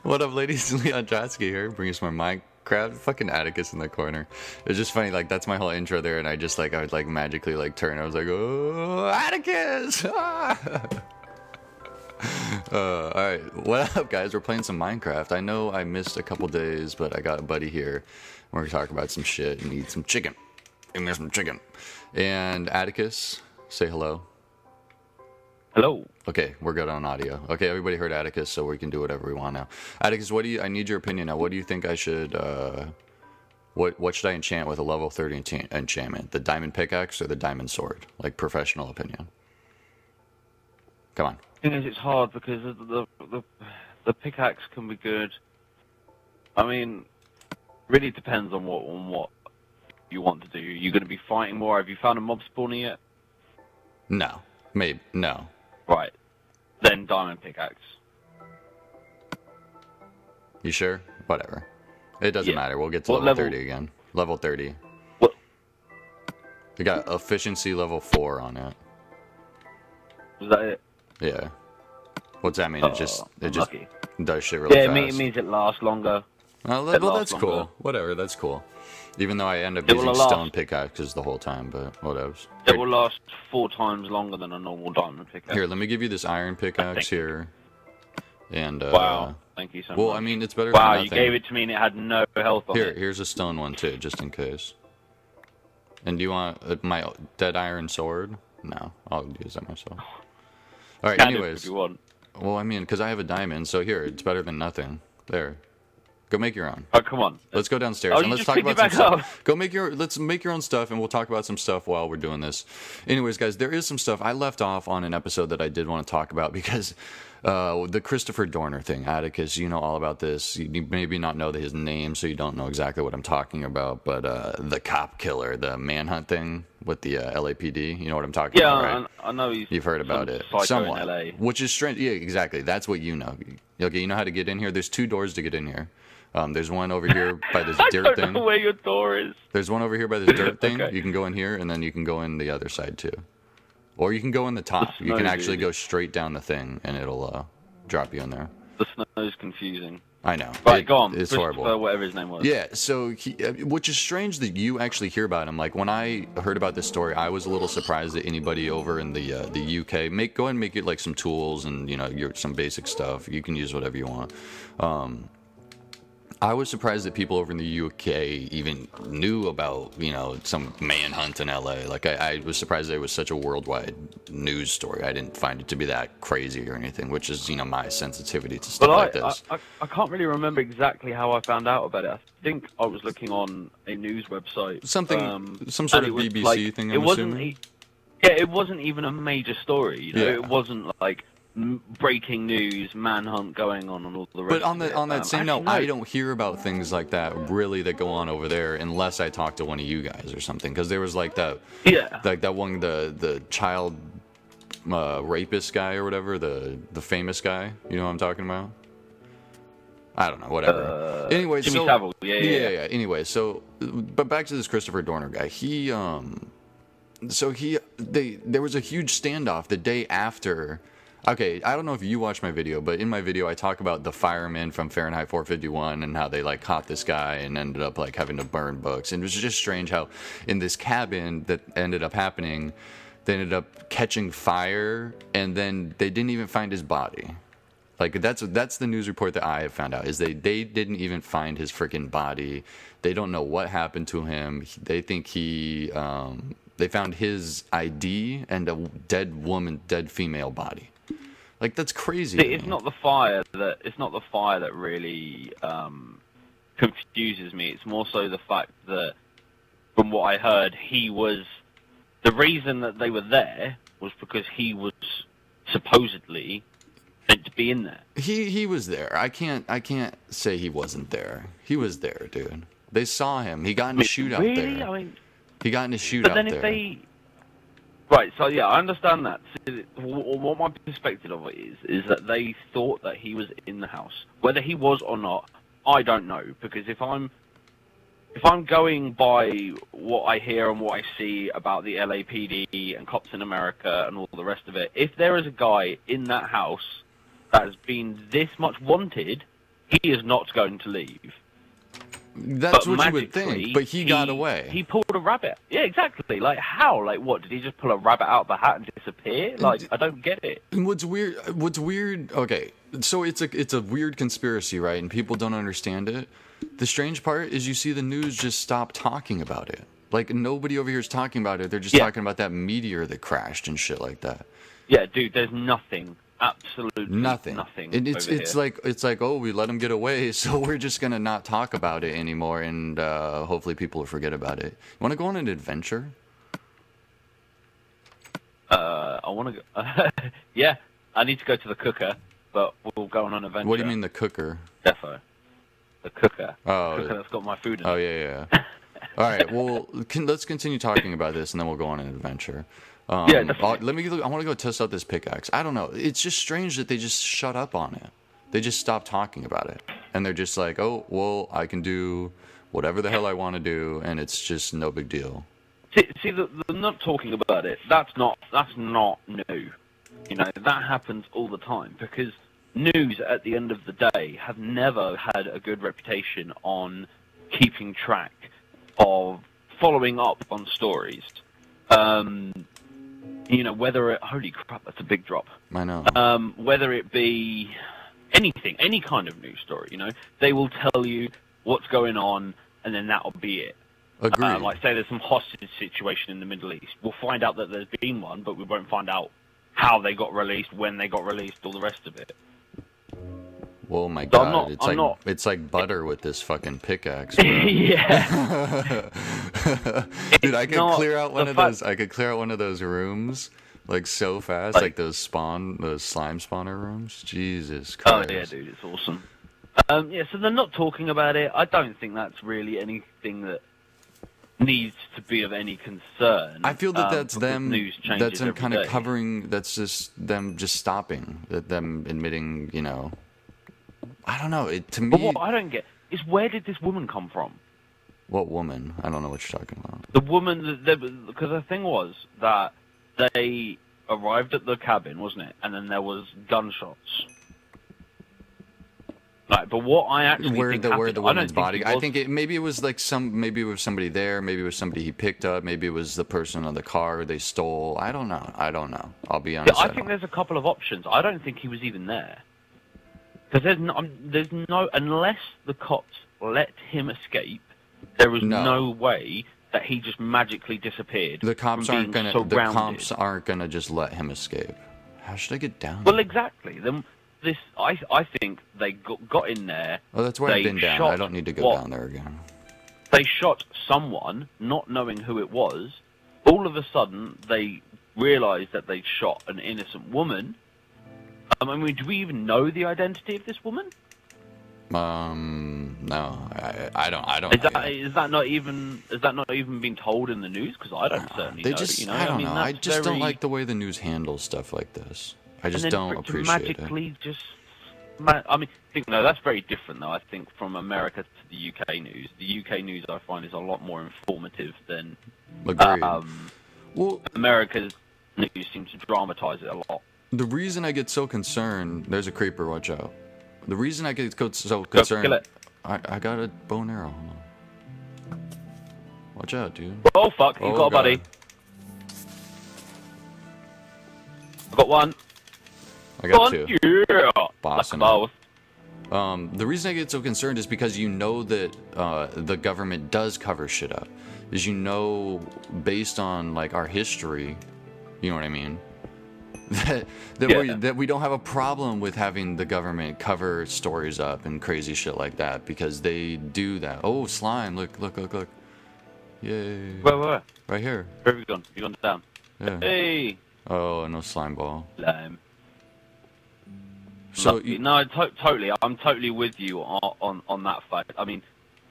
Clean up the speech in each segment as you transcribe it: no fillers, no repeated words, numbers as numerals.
What up, ladies? Leon Trotsky here, bringing us more Minecraft. Fucking Atticus in the corner. It's just funny, like, that's my whole intro there, and I just, like, I would, like, magically, like, turn. I was like, oh, Atticus! Alright, what up, guys? We're playing some Minecraft. I know I missed a couple days, but I got a buddy here. We're gonna talk about some shit and eat some chicken. Give me some chicken. And Atticus, say hello. Hello. Okay, we're good on audio. Okay, everybody heard Atticus, so we can do whatever we want now. Atticus, I need your opinion now. What do you think I should, what should I enchant with a level 30 enchantment? The diamond pickaxe or the diamond sword? Like, professional opinion. Come on. The thing is, it's hard because the pickaxe can be good. I mean, really depends on what you want to do. You're going to be fighting more. Have you found a mob spawner yet? No. Maybe. No. Right. Then diamond pickaxe. You sure? Whatever. It doesn't matter. We'll get to What level level? 30 again. Level 30. What? You got efficiency level 4 on it. Was that it? Yeah. What's that mean? It just unlucky. does shit really fast. Yeah, it means it lasts longer. Well, that's cool. Longer. Whatever, that's cool. Even though I end up It using will last. stone pickaxes the whole time, but whatever. It will last 4 times longer than a normal diamond pickaxe. Here, let me give you this iron pickaxe here. And wow, thank you so much. Well, I mean, it's better wow, than nothing. you gave it to me and it had no health on it. Here's a stone one too, just in case. And do you want my dead iron sword? No, I'll use that myself. All right, anyways. If you want. Well, I mean, because I have a diamond, so here, it's better than nothing. There. Go make your own. Oh, come on. Let's go downstairs Oh, and you let's just talk picked about it some back stuff. Let's make your own stuff, and we'll talk about some stuff while we're doing this. Anyways, guys, there is some stuff I left off on an episode that I did want to talk about because the Christopher Dorner thing. Atticus, you know all about this. You maybe not know his name, so you don't know exactly what I'm talking about. But the cop killer, the manhunt thing with the LAPD, you know what I'm talking about, right? Yeah, I know You've heard about it. Somewhat. In LA. Which is strange. Yeah, exactly. That's what you know. Okay, you know how to get in here? There's 2 doors to get in here. There's one over here by this dirt I thing. don't know where your door is. There's one over here by this dirt thing. Okay. You can go in here, and then you can go in the other side too. Or you can go in the top. You can actually go straight down the thing, and it'll drop you in there. The snow's confusing. I know. Right, go on. It's horrible. Whatever his name was. Yeah, so which is strange that you actually hear about him. Like when I heard about this story, I was a little surprised that anybody over in the UK go ahead and make it like some tools and some basic stuff. You can use whatever you want. I was surprised that people over in the UK even knew about, some manhunt in LA. Like, I was surprised that it was such a worldwide news story. I didn't find it to be that crazy or anything, which is, my sensitivity to stuff like this. I can't really remember exactly how I found out about it. I think I was looking on a news website. Some sort of BBC thing, I'm assuming? Yeah, it wasn't even a major story. Yeah. It wasn't like breaking news, manhunt going on, and all the rest. But on that same note, I don't hear about things like that really that go on over there unless I talk to one of you guys or something. Because there was like that, like that one, the child rapist guy or whatever, the famous guy. You know what I'm talking about? I don't know, whatever. Anyway, Jimmy Savile. Yeah. Anyway, so but back to this Christopher Dorner guy. There was a huge standoff the day after. Okay, I don't know if you watched my video, but in my video I talk about the firemen from Fahrenheit 451 and how they like caught this guy and ended up like having to burn books. And it was just strange how in this cabin that ended up happening, they ended up catching fire and then they didn't even find his body. Like that's the news report that I have found out is they didn't even find his freaking body. They don't know what happened to him. They think they found his ID and a dead female body. Like that's crazy. See, it's not the fire that really confuses me. It's more so the fact that, from what I heard, the reason that they were there was because he was supposedly meant to be in there. He was there. I can't say he wasn't there. He was there, dude. They saw him. He got in a shootout really? there. I mean, he got in a shootout but then there. if they... Right, so yeah, I understand that. What my perspective of it is that they thought that he was in the house. Whether he was or not, I don't know. Because if I'm going by what I hear and what I see about the LAPD and cops in America and all the rest of it, if there is a guy in that house that has been this much wanted, he is not going to leave. That's what you would think, but he got away. He pulled a rabbit. Yeah, exactly. Like, how? Like, what? Did he just pull a rabbit out of the hat and disappear? Like, I don't get it. And what's weird, okay, so it's a weird conspiracy, right? And people don't understand it. The strange part is you see the news just stop talking about it. Like, nobody over here is talking about it. They're just talking about that meteor that crashed and shit like that. Yeah, dude, there's nothing. Absolutely nothing. And it's like, oh, we let him get away, so we're just gonna not talk about it anymore, and hopefully people will forget about it. You want to go on an adventure? I want to go. Yeah, I need to go to the cooker, but we'll go on an adventure. What do you mean the cooker? Defo. The cooker. Oh, the cooker that's got my food in it. Oh yeah. All right. Well, let's continue talking about this, and then we'll go on an adventure. Yeah, definitely. I want to go test out this pickaxe. I don't know. It's just strange that they just shut up on it. They just stop talking about it, and they're just like, "Oh, well, I can do whatever the hell I want to do, and it's just no big deal." See, the not talking about it. That's not new. You know, that happens all the time because news at the end of the day have never had a good reputation on keeping track of following up on stories. You know, whether it... Holy crap, that's a big drop. I know. Whether it be anything, any kind of news story, you know, they will tell you what's going on, and then that'll be it. Agreed. Like, say there's some hostage situation in the Middle East. We'll find out that there's been one, but we won't find out how they got released, when they got released, all the rest of it. Oh my god, it's like butter with this fucking pickaxe. Yeah. Dude, I could clear out one of those. I could clear out one of those rooms like so fast, like those slime spawner rooms. Jesus Christ. Oh yeah, dude, it's awesome. Yeah, so they're not talking about it. I don't think that's really anything that needs to be of any concern. I feel that that's them. That's them kind of day. covering. That's just them just stopping. That them admitting, you know. I don't know. To me, but what I don't get is where did this woman come from? What woman? I don't know what you're talking about. The woman, because the thing was that they arrived at the cabin, wasn't it? And then there was gunshots. Right, but what I actually think happened, where the woman's body? I think maybe it was like maybe it was somebody there. Maybe it was somebody he picked up. Maybe it was the person on the car they stole. I don't know. I'll be honest. Yeah, I think there's a couple of options. I don't think he was even there. Because there's no, unless the cops let him escape, there was no way that he just magically disappeared. The cops aren't gonna just let him escape. How should I get down? Well, exactly. Then I think they got in there. Oh, that's where I've been down. I don't need to go down there again. They shot someone, not knowing who it was. All of a sudden, they realised that they'd shot an innocent woman. I mean, do we even know the identity of this woman? No, I don't. Is that not even been told in the news? Because I don't certainly know. You know? I don't know. I just don't like the way the news handles stuff like this. I just don't appreciate it. I mean, that's very different though. I think from America to the UK news. The UK news I find is a lot more informative than. Agreed. Well, America's news seems to dramatise it a lot. The reason I get so concerned, there's a creeper, watch out. The reason I get so concerned, kill it. I got a bow and arrow. Hold on. Watch out, dude. Oh fuck, you got a buddy. I got one. I got two. Yeah. Bossing both. The reason I get so concerned is because you know that the government does cover shit up. Is based on like our history, you know what I mean? That we don't have a problem with having the government cover stories up and crazy shit like that because they do that. Oh, slime! Look! Yay! Where? Right here. Where have you gone? You gone down? Yeah. Hey! Oh, no slime ball. Slime. So totally. I'm totally with you on that fact. I mean,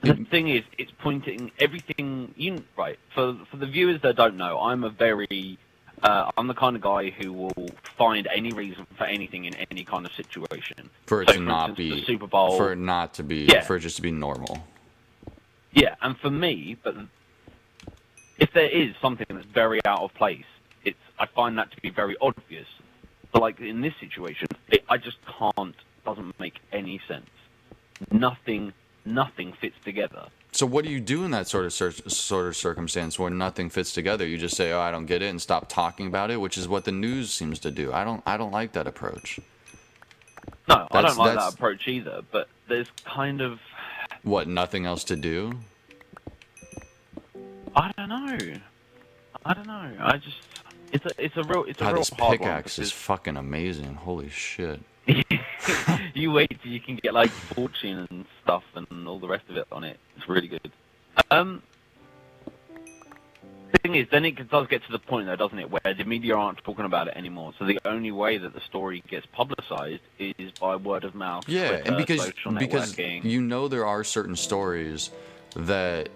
the thing is, it's pointing everything. Right for the viewers that don't know, I'm the kind of guy who will find any reason for anything in any kind of situation. For it to not be the Super Bowl. For it not to be. For it just to be normal. Yeah, and for me, but if there is something that's very out of place, I find that to be very obvious. But like in this situation, I just can't. Doesn't make any sense. Nothing fits together. So what do you do in that sort of circumstance where nothing fits together? You just say, "Oh, I don't get it," and stop talking about it, which is what the news seems to do. I don't like that approach. No, I don't like that approach either. But there's kind of what, nothing else to do? I don't know. I just it's a real God, real this hard pickaxe one is fucking amazing. Holy shit. You wait till you can get like fortune and stuff and all the rest of it on it. It's really good. The thing is, then it does get to the point though, doesn't it, where the media aren't talking about it anymore. So the only way that the story gets publicized is by word of mouth. Yeah, Twitter, and because networking. you know there are certain stories that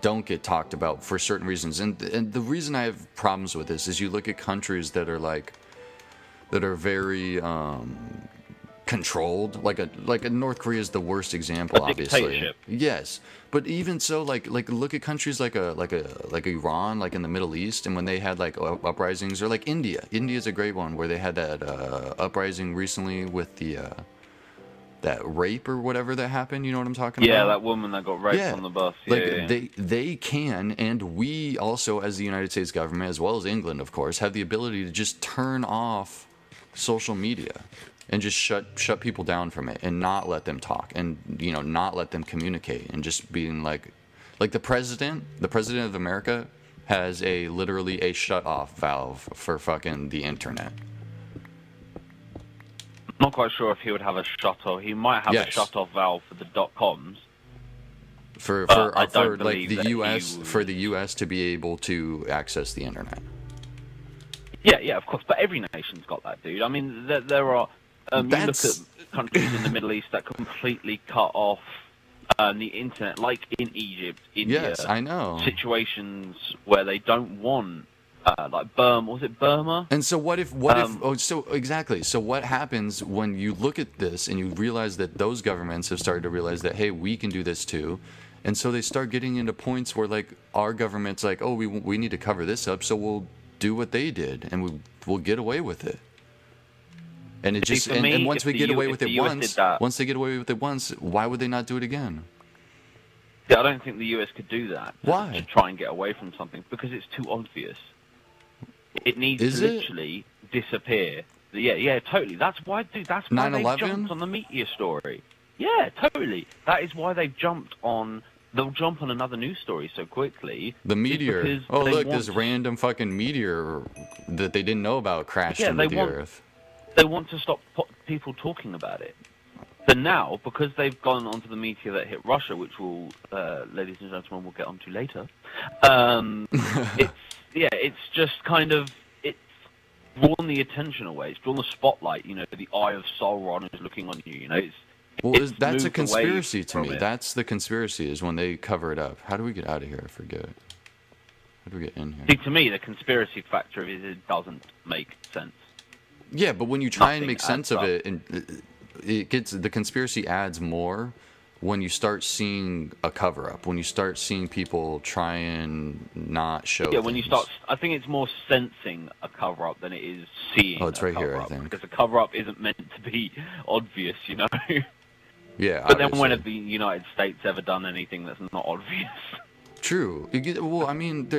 don't get talked about for certain reasons, and the reason I have problems with this is you look at countries that are very controlled, like North Korea is the worst example, obviously. Dictatorship. Yes, but even so, like look at countries like Iran, like in the Middle East, and when they had like uprisings, or like India. India's a great one where they had that uprising recently with the that rape or whatever that happened. You know what I'm talking about? Yeah, that woman that got raped on the bus. Yeah, like they can, and we also, as the United States government, as well as England, of course, have the ability to just turn off social media and just shut people down from it and not let them talk and not let them communicate, and just being like the president of America has literally a shut off valve for fucking the internet. I'm not quite sure if he would have a shut-off. He might have a shut-off valve for the .coms. For like the U.S. for the U.S. to be able to access the internet. Yeah, of course. But every nation's got that, dude. I mean, there are. You look at countries in the Middle East that completely cut off the internet, like in Egypt, India. Yes, I know. Situations where they don't want. Like Burma, was it Burma? And so what if so exactly. So what happens when you look at this and you realize that those governments have started to realize that, hey, we can do this too. And so they start getting into points where like our government's like, oh, we need to cover this up, so we'll do what they did and we'll get away with it. And it just and once we get away with it once they get away with it once, why would they not do it again? Yeah, I don't think the US could do that. Why? To try and get away from something, because it's too obvious. It needs to literally disappear. Yeah, totally. That's why, dude. That's why they jumped on the meteor story. Yeah, totally. That is why they've jumped on. They'll jump on another news story so quickly. The meteor. Oh, look, this random fucking meteor that they didn't know about crashed into the Earth. They want to stop people talking about it. So now, because they've gone onto the meteor that hit Russia, which will, ladies and gentlemen, we'll get onto later. It's just kind of, it's drawn the attention away. It's drawn the spotlight. The eye of Sauron is looking on you. That's a conspiracy to me. That's the conspiracy, is when they cover it up. How do we get out of here? I forget. How do we get in here? See, to me, the conspiracy factor is it doesn't make sense. Yeah, but when you try and make sense of it, and the conspiracy adds more when you start seeing a cover-up, when you start seeing people try and not show things. When you start, I think it's more sensing a cover-up than it is seeing. Oh, it's right here, I think. Because a cover-up isn't meant to be obvious, Yeah, but then when have the United States ever done anything that's not obvious? True. Well, I mean,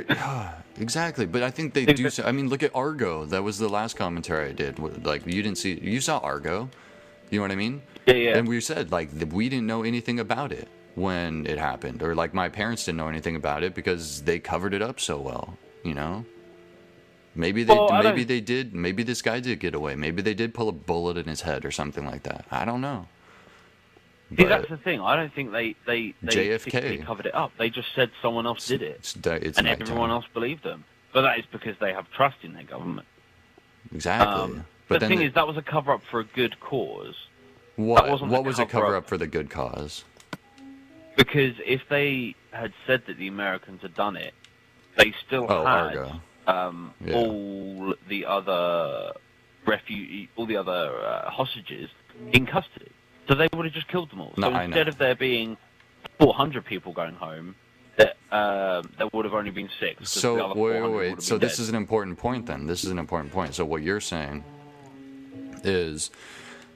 exactly. But I think they do. I mean, look at Argo. That was the last commentary I did. Like, you didn't see. You saw Argo. You know what I mean? Yeah. And we said, like, we didn't know anything about it when it happened. Or, like, my parents didn't know anything about it because they covered it up so well, Maybe they did. Maybe this guy did get away. Maybe they did pull a bullet in his head or something like that. I don't know. See, that's the thing. I don't think they JFK covered it up. They just said someone else did it. And everyone else believed them. But that is because they have trust in their government. Exactly. But the thing is, that was a cover-up for a good cause. What was a cover-up for the good cause? Because if they had said that the Americans had done it, they still had all the other hostages in custody. So they would have just killed them all. So instead of there being 400 people going home, there would have only been 6. So wait. So this is an important point then. So what you're saying is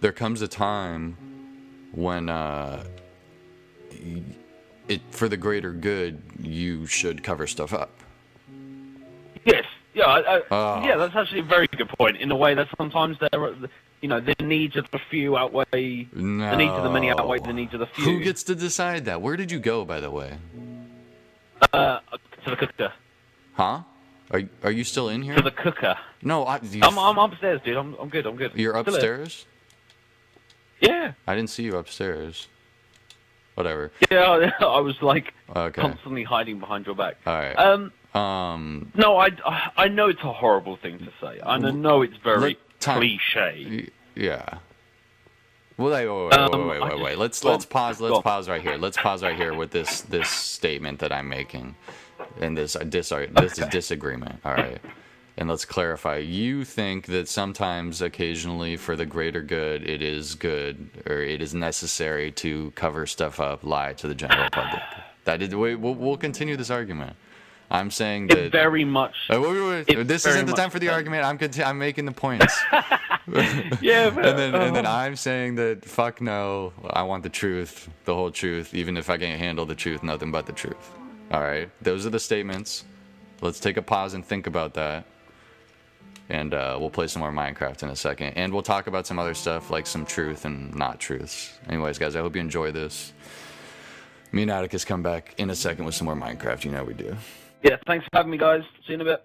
there comes a time when for the greater good, you should cover stuff up. Yes. Yeah. Yeah. That's actually a very good point. In a way that sometimes the needs of the few outweigh the needs of the many outweigh the needs of the few. Who gets to decide that? Where did you go, by the way? To the cooker. Huh? Are you still in here? To the cooker. No, I'm upstairs, dude. I'm good. I'm good. You're upstairs? Yeah. I didn't see you upstairs. Whatever. Yeah, I was like Okay. constantly hiding behind your back. All right. No, I know it's a horrible thing to say, and I know it's very cliche. Yeah. Well, wait. Let's pause. Let's pause right here. Let's pause right here with this statement that I'm making, and this disagreement. All right. And let's clarify. You think that sometimes, occasionally, for the greater good, it is good or it is necessary to cover stuff up, lie to the general public. We'll continue this argument. I'm saying that it very much. This isn't the time for the argument. I'm making the points. Yeah, but, and then I'm saying that fuck no. I want the truth, the whole truth, even if I can't handle the truth, nothing but the truth. All right, those are the statements. Let's take a pause and think about that. And we'll play some more Minecraft in a second. And we'll talk about some other stuff, like some truth and not truths. Anyways, guys, I hope you enjoy this. Me and Atticus come back in a second with some more Minecraft. You know we do. Yeah, thanks for having me, guys. See you in a bit.